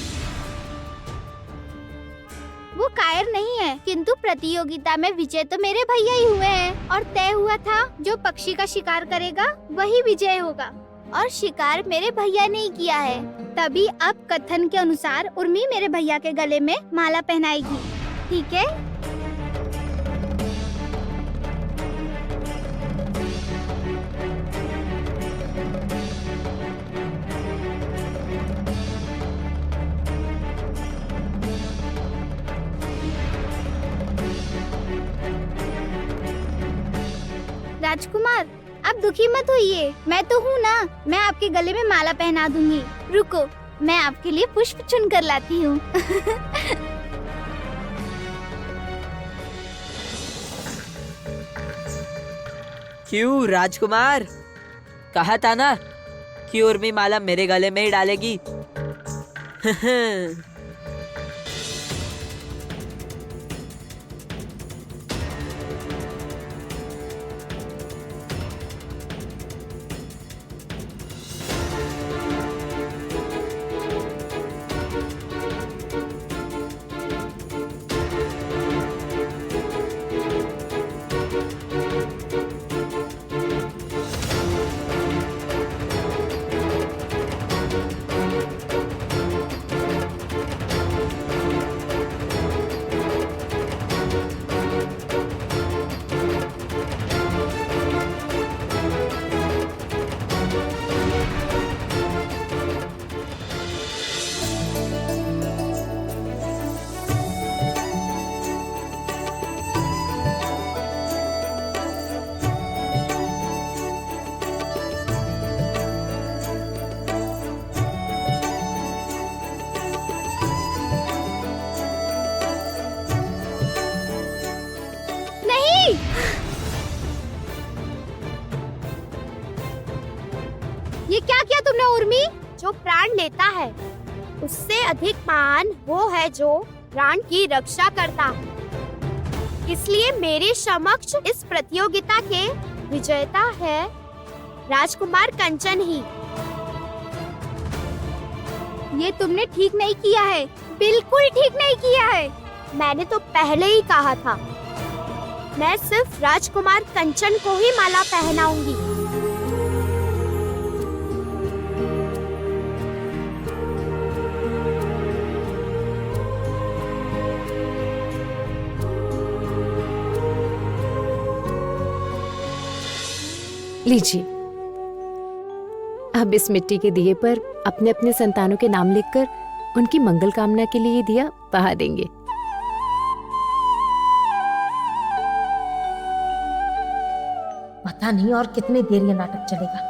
वो कायर नहीं है, किंतु प्रतियोगिता में विजय तो मेरे भैया ही हुए हैं और तय हुआ था जो पक्षी का शिकार करेगा वही विजय होगा, और शिकार मेरे भैया ने ही किया है। तभी अब कथन के अनुसार उर्मी मेरे भैया के गले में माला पहनाएगी, ठीक है? राजकुमार, आप दुखी मत होइए, मैं तो हूँ ना, मैं आपके गले में माला पहना दूंगी। रुको, मैं आपके लिए पुष्प चुन कर लाती हूँ। क्यों राजकुमार, कहा था ना कि उर्मी माला मेरे गले में ही डालेगी। ये क्या किया तुमने उर्मी? जो प्राण लेता है उससे अधिक महान वो है जो प्राण की रक्षा करता है। इसलिए मेरे समक्ष इस प्रतियोगिता के विजेता है राजकुमार कंचन ही। ये तुमने ठीक नहीं किया है, बिल्कुल ठीक नहीं किया है। मैंने तो पहले ही कहा था, मैं सिर्फ राजकुमार कंचन को ही माला पहनाऊंगी। लीजिए, अब इस मिट्टी के दिए पर अपने अपने संतानों के नाम लिखकर उनकी मंगल कामना के लिए दिया बहा देंगे। पता नहीं और कितनी देर ये नाटक चलेगा।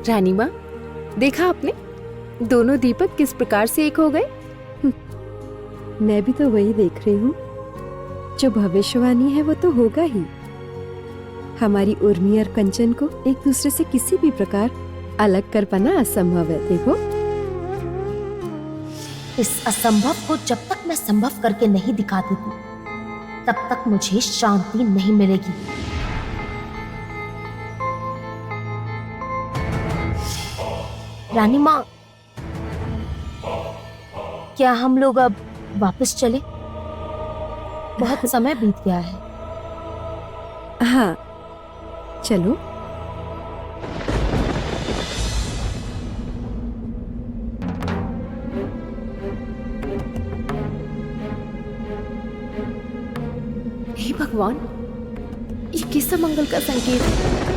रानी माँ, देखा आपने दोनों दीपक किस प्रकार से एक हो गए। मैं भी तो वही देख रही हूँ। जो भविष्यवाणी है वो तो होगा ही। हमारी उर्मी और कंचन को एक दूसरे से किसी भी प्रकार अलग कर पाना असंभव है। देखो, इस असंभव को जब तक मैं संभव करके नहीं दिखा देती तब तक मुझे शांति नहीं मिलेगी। रानी माँ, क्या हम लोग अब वापस चले? बहुत समय बीत गया है। हाँ, चलो। हे भगवान, ये किस मंगल का संकेत है?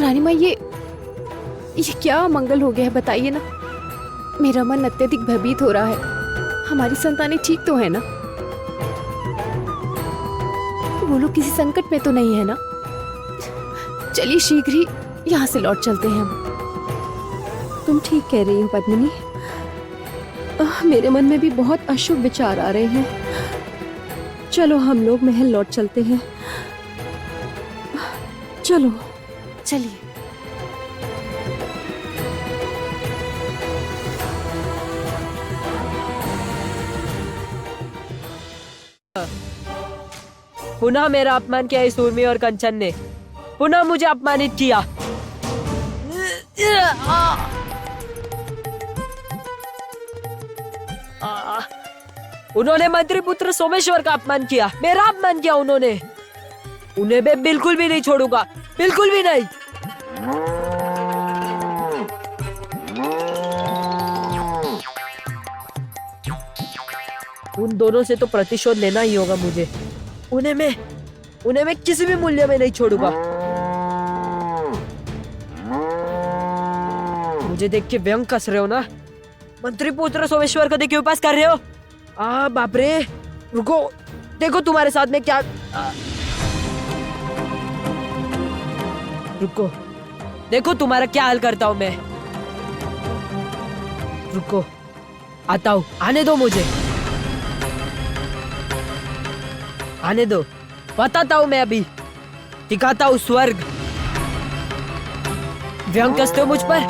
रानी माँ, ये क्या मंगल हो गया है, बताइए ना। मेरा मन अत्यधिक भयभीत हो रहा है। हमारी संतानें ठीक तो है ना? वो लोग किसी संकट में तो नहीं है ना? चलिए शीघ्र ही यहाँ से लौट चलते हैं हम। तुम ठीक कह रही हो पद्मिनी। मेरे मन में भी बहुत अशुभ विचार आ रहे हैं। चलो हम लोग महल लौट चलते हैं। चलो चलिए। पुनः मेरा अपमान किया इस उर्मी और कंचन ने। पुनः मुझे अपमानित किया। उन्होंने मंत्री पुत्र सोमेश्वर का अपमान किया, मेरा अपमान किया उन्होंने। उन्हें मैं बिल्कुल भी नहीं छोड़ूंगा, बिल्कुल भी नहीं। उन दोनों से तो प्रतिशोध लेना ही होगा मुझे। उन्हें मैं किसी भी मूल्य में नहीं छोड़ूंगा। मुझे देख के व्यंग कस रहे हो ना? मंत्री पुत्र सोमेश्वर को देख के उपास कर रहे हो? बाप रे, रुको, देखो तुम्हारे साथ में क्या। रुको, देखो तुम्हारा क्या हाल करता हूं मैं। रुको, आता हूँ, आने दो मुझे, आने दो, बताता हूँ मैं अभी, दिखाता हूँ स्वर्ग। व्यंग कसते हो मुझ पर?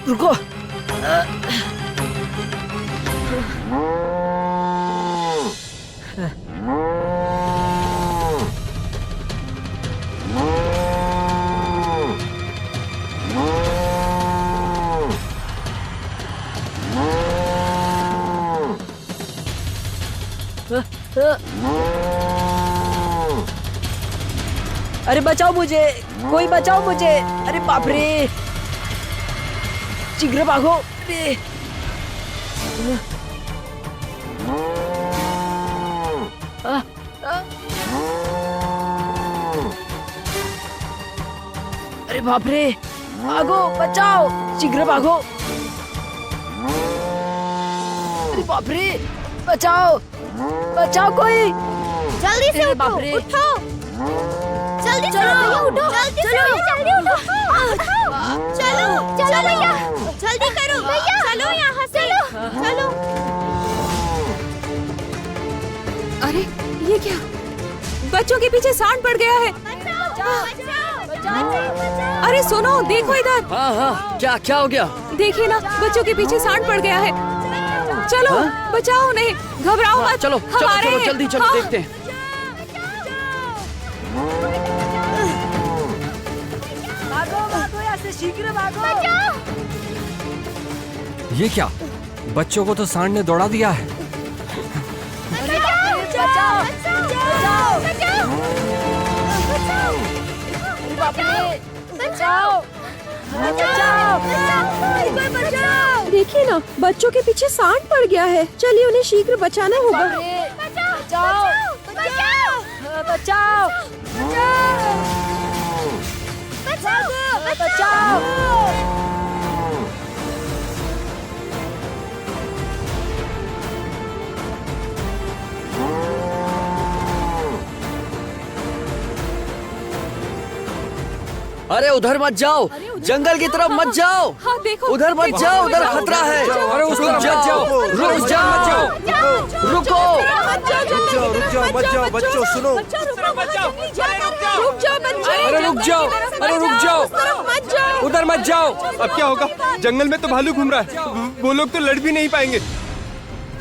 रुको। अरे बचाओ मुझे, कोई बचाओ मुझे, अरे बाप रे, शीघ्र भागो। अरे अरे बाप रे, भागो, बचाओ, शीघ्र भागो। अरे बाप रे, बचाओ, बचाओ कोई, जल्दी से बाप उठो, रे। उठो, जल्दी चलो, भैया उठो, जल्दी चलो। जल्दी उठो, चलो चलो भैया, जल्दी करो भैया, चलो यहाँ से, चलो। अरे ये क्या, बच्चों के पीछे सांड पड़ गया है। अरे सुनो, देखो इधर। हाँ हाँ, क्या क्या हो गया? देखिए ना, बच्चों के पीछे सांड पड़ गया है। चलो बचाओ, नहीं घबराओ मत, चलो हम चलो आ रहे चलो, हैं। जल्दी चलो, हाँ। देखते हैं। भागो भागो यहाँ से, शीघ्र भागो। ये क्या, बच्चों को तो सांड ने दौड़ा दिया है। बचाओ, बाप रे, बचाओ, बचाओ। देखिए ना, बच्चों के पीछे सांड पड़ गया है। चलिए उन्हें शीघ्र बचाना होगा। बचाओ, बचाओ, बचाओ, बचाओ। अरे उधर मत जाओ, जंगल की तरफ मत जाओ। हाँ देखो, उधर मत जाओ, उधर खतरा है। अरे उस तरफ मत जाओ, रुक जाओ, रुको। रुक जाओ मत जाओ बच्चों, सुनो। रुक जाओ बच्चे। अरे रुक जाओ, अरे रुक जाओ, उधर मत जाओ। अब क्या होगा? जंगल में तो भालू घूम रहा है, वो लोग तो लड़ भी नहीं पाएंगे।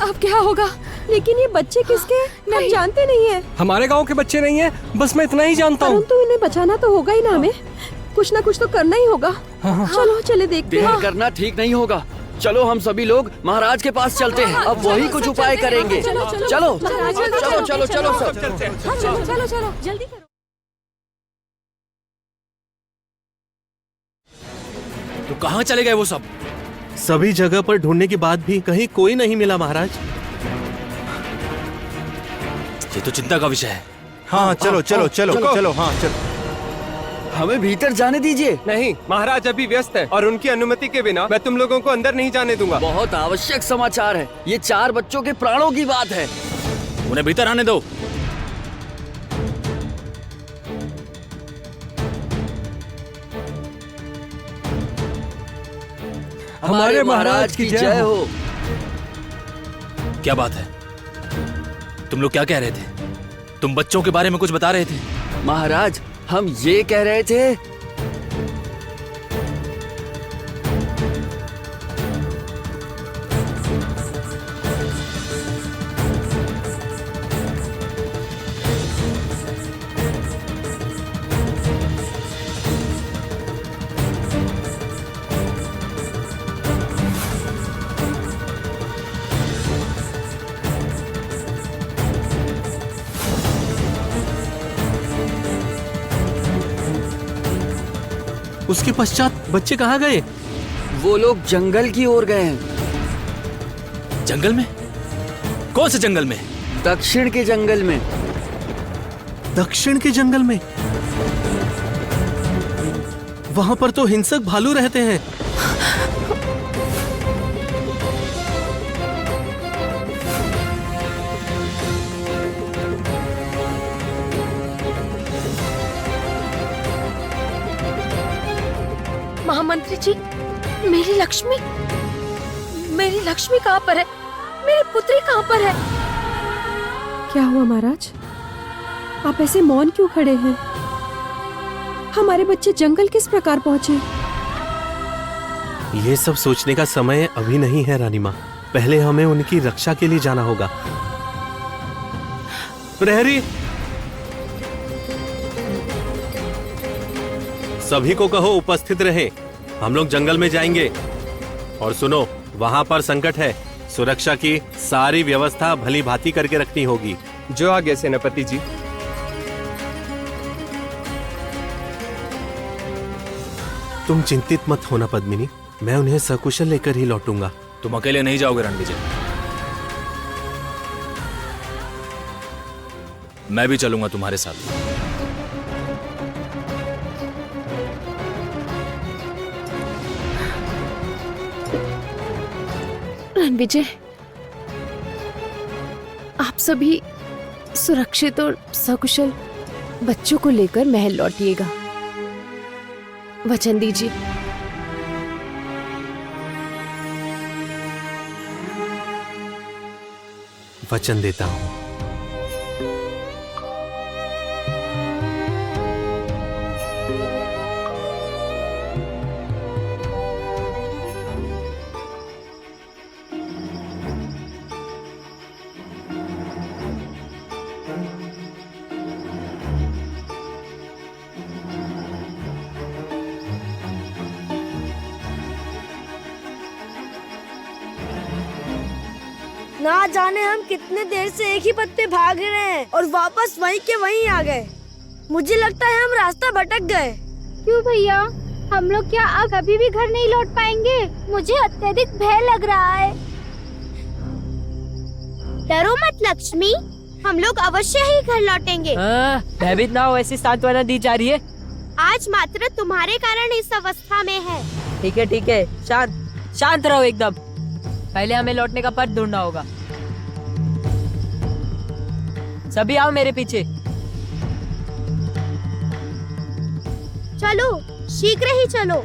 अब क्या होगा? लेकिन ये बच्चे किसके, हम जानते नहीं है। हमारे गांव के बच्चे नहीं है, बस मैं इतना ही जानता हूँ। परंतु इन्हें बचाना तो होगा ही ना हमें, कुछ ना कुछ तो करना ही होगा। चलो चले देखते देर हैं। करना ठीक नहीं होगा। चलो हम सभी लोग महाराज के पास चलते हैं, अब वही कुछ उपाय करेंगे। चलो चलो चलो चलो सब। चलो चलो चलो जल्दी करो। तो कहाँ चले गए वो सब? सभी जगह पर ढूंढने के बाद भी कहीं कोई नहीं मिला महाराज। ये तो चिंता का विषय है। हाँ चलो चलो चलो चलो, हाँ चलो। हमें भीतर जाने दीजिए। नहीं, महाराज अभी व्यस्त है और उनकी अनुमति के बिना मैं तुम लोगों को अंदर नहीं जाने दूंगा। बहुत आवश्यक समाचार है, ये 4 बच्चों के प्राणों की बात है। उन्हें भीतर आने दो। हमारे महाराज की जय हो। क्या बात है? तुम लोग क्या कह रहे थे? तुम बच्चों के बारे में कुछ बता रहे थे। महाराज, हम ये कह रहे थे, उसके पश्चात बच्चे कहाँ गए? वो लोग जंगल की ओर गए हैं। जंगल में? कौन से जंगल में? दक्षिण के जंगल में। दक्षिण के जंगल में? वहां पर तो हिंसक भालू रहते हैं। मंत्री जी, मेरी लक्ष्मी कहाँ पर है? मेरी पुत्री कहाँ पर है? क्या हुआ महाराज? आप ऐसे मौन क्यों खड़े हैं? हमारे बच्चे जंगल किस प्रकार पहुंचे? ये सब सोचने का समय अभी नहीं है रानी माँ। पहले हमें उनकी रक्षा के लिए जाना होगा। प्रहरी, सभी को कहो उपस्थित रहे। हम लोग जंगल में जाएंगे। और सुनो, वहां पर संकट है, सुरक्षा की सारी व्यवस्था भली भांति करके रखनी होगी। जो आगे सेनापति जी। तुम चिंतित मत होना पद्मिनी, मैं उन्हें सकुशल लेकर ही लौटूंगा। तुम अकेले नहीं जाओगे रणविजय, मैं भी चलूंगा तुम्हारे साथ। रणविजय, आप सभी सुरक्षित और सकुशल बच्चों को लेकर महल लौटिएगा। वचन दीजिए। वचन देता हूं। ना जाने हम कितने देर से एक ही पथ पे भाग रहे हैं और वापस वहीं के वहीं आ गए। मुझे लगता है हम रास्ता भटक गए। क्यों भैया, हम लोग क्या अब कभी भी घर नहीं लौट पाएंगे? मुझे अत्यधिक भय लग रहा है। डरो मत लक्ष्मी, हम लोग अवश्य ही घर लौटेंगे। भयभीत ना हो, ऐसी सांत्वना दी जा रही है। आज मात्र तुम्हारे कारण इस अवस्था में है। ठीक है, शांत रहो एकदम। पहले हमें लौटने का पथ ढूंढना होगा। सभी आओ मेरे पीछे। चलो, शीघ्र ही चलो।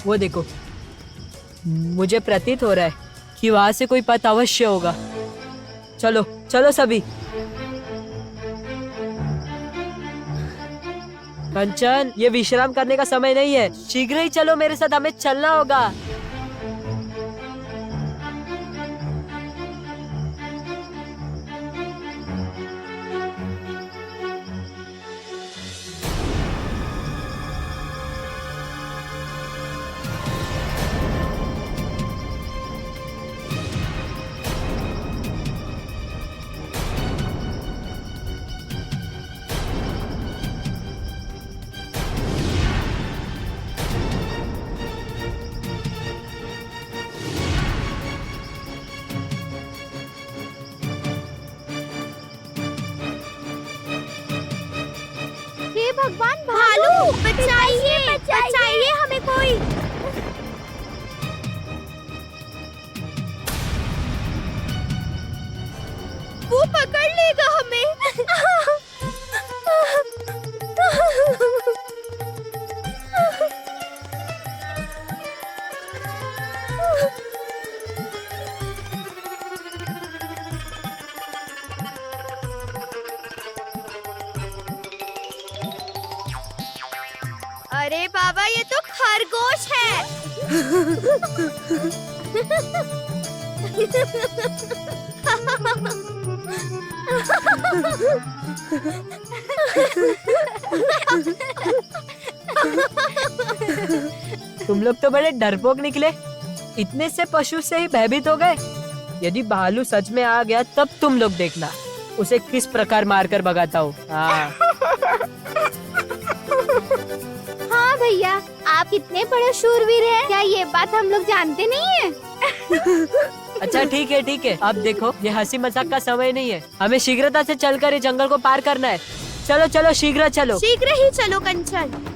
वो देखो, मुझे प्रतीत हो रहा है कि वहां से कोई पथ अवश्य होगा। चलो चलो सभी। कंचन, ये विश्राम करने का समय नहीं है, शीघ्र ही चलो मेरे साथ, हमें चलना होगा। भगवान, भालू बचाइए, बचाइए हमें कोई। वो पकड़ लेगा हमें। अरे बाबा, ये तो खरगोश है। तुम लोग तो बड़े डरपोक निकले, इतने से पशु से ही भयभीत हो गए। यदि भालू सच में आ गया तब तुम लोग देखना उसे किस प्रकार मारकर भगाता हूँ। हाँ भैया, आप कितने बड़े शूरवीर हैं। क्या ये बात हम लोग जानते नहीं है? अच्छा ठीक है अब देखो, ये हंसी मजाक का समय नहीं है, हमें शीघ्रता से चलकर ये जंगल को पार करना है। चलो चलो शीघ्र चलो। शीघ्र ही चलो कंचन।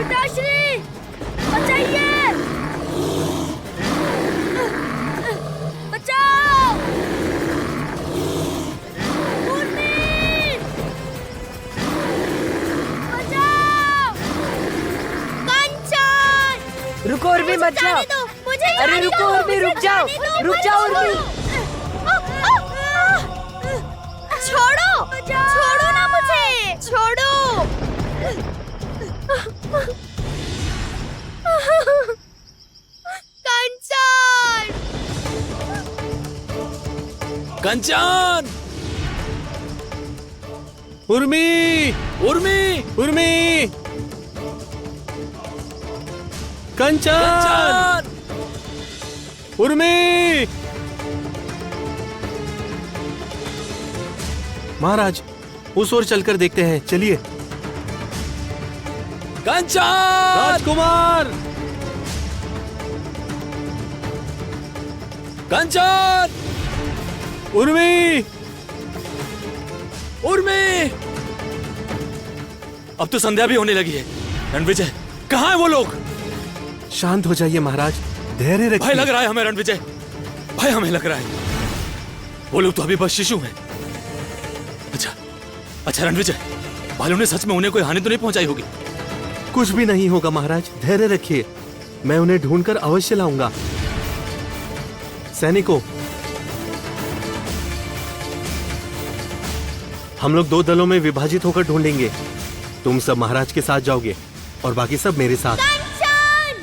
पिताश्री बचाइए, बचाओ। उर्मी, बचाओ। कंचन, रुको उर्मी मत जाओ। मुझे अरे रुको उर्मी, रुक जाओ उर्मी। छोड़ो, छोड़ो ना मुझे, छोड़ो। कंचन, कंचन, उर्मी, उर्मी, उर्मी, कंचन, उर्मी। महाराज, उस ओर चलकर देखते हैं, चलिए। कंचन, राजकुमार, कंचन, उर्मी, उर्मी। अब तो संध्या भी होने लगी है। रणविजय, कहाँ है वो लोग? शांत हो जाइए महाराज, धैर्य रखिए। भय लग रहा है हमें रणविजय, भय हमें लग रहा है। वो लोग तो अभी बस शिशु हैं। अच्छा रणविजय, भालू ने सच में उन्हें कोई हानि तो नहीं पहुंचाई होगी? कुछ भी नहीं होगा महाराज, धैर्य रखिए, मैं उन्हें ढूंढकर अवश्य लाऊंगा। सैनिकों, हम लोग 2 दलों में विभाजित होकर ढूंढेंगे। तुम सब महाराज के साथ जाओगे और बाकी सब मेरे साथ। कंचन,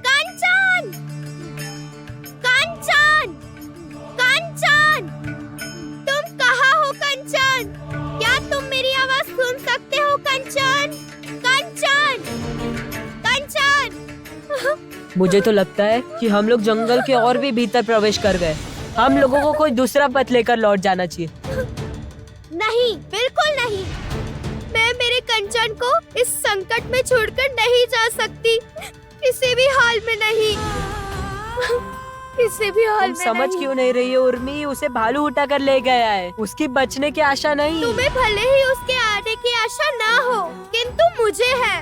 कंचन, कंचन, कंचन, तुम कहाँ हो कंचन? क्या तुम मेरी आवाज सुन सकते हो कंचन? कंचन, कंचन। मुझे तो लगता है कि हम लोग जंगल के और भी भीतर प्रवेश कर गए। हम लोगों को कोई दूसरा पथ लेकर लौट जाना चाहिए। नहीं, बिल्कुल नहीं। मैं मेरे कंचन को इस संकट में छोड़कर नहीं जा सकती, किसी भी हाल में नहीं। किसी भी हाल तुम में समझ नहीं। क्यों नहीं रही हो उर्मी? उसे भालू उठा कर ले गया है, उसकी बचने की आशा नहीं। तुम्हें भले ही उसके आने की आशा ना हो, किंतु मुझे है।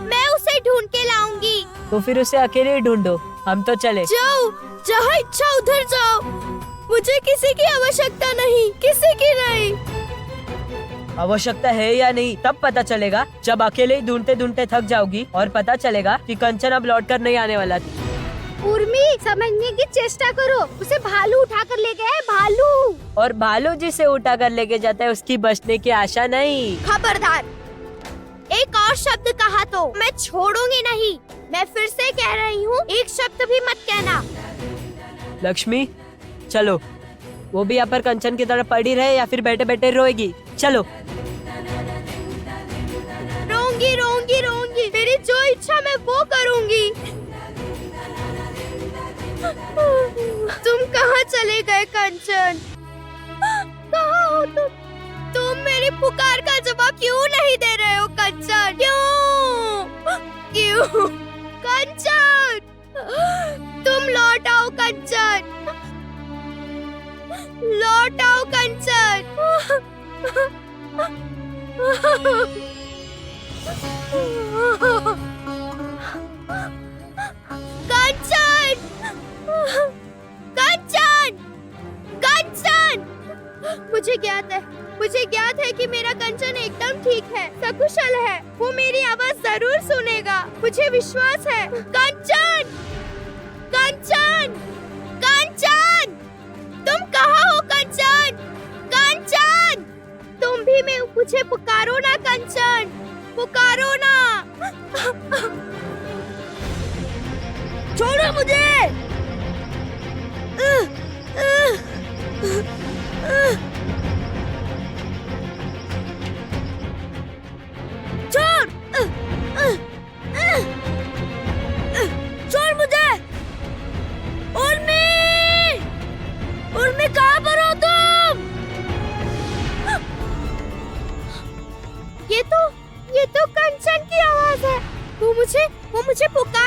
मैं उसे ढूंढ के लाऊंगी। तो फिर उसे अकेले ही ढूंढो, हम तो चले। जाओ, जहाँ इच्छा उधर जाओ। मुझे किसी की आवश्यकता नहीं, किसी की नहीं। आवश्यकता है या नहीं तब पता चलेगा, जब अकेले ही ढूंढते ढूंढते थक जाओगी और पता चलेगा कि कंचन अब लौटकर नहीं आने वाला था। उर्मी, समझने की चेष्टा करो, उसे भालू उठा कर ले गया है, भालू। और भालू जिसे उठा कर लेके जाता है उसकी बचने की आशा नहीं। खबरदार, एक और शब्द कहा तो मैं छोड़ूंगी नहीं। मैं फिर से कह रही हूँ, एक शब्द भी मत कहना। लक्ष्मी चलो, वो भी यहाँ पर कंचन की तरह पड़ी रहे या फिर बैठे बैठे रोएगी? चलो। रोऊंगी, रोऊंगी, रोऊंगी। मेरी जो इच्छा मैं वो करूंगी। तुम कहाँ चले गए कंचन? कहाँ हो तुम? तुम मेरी पुकार का जवाब क्यों नहीं दे रहे हो कंचन? क्यों? क्यों? कंचन, तुम लौट आओ कंचन, लौट आओ कंचन। कंचन, कंचन, कंचन। मुझे ज्ञात है कि मेरा कंचन एकदम ठीक है, सकुशल है। वो मेरी आवाज जरूर सुनेगा, मुझे विश्वास है। कंचन, कंचन, कंचन, तुम कहाँ हो कंचन? कंचन, तुम भी मुझे पुकारो ना कंचन, पुकारो ना। छोड़ो मुझे। छोड़ छोड़ मुझे। उर्मी कहाँ पर हो तुम? ये तो कंचन की आवाज है। वो मुझे पुकार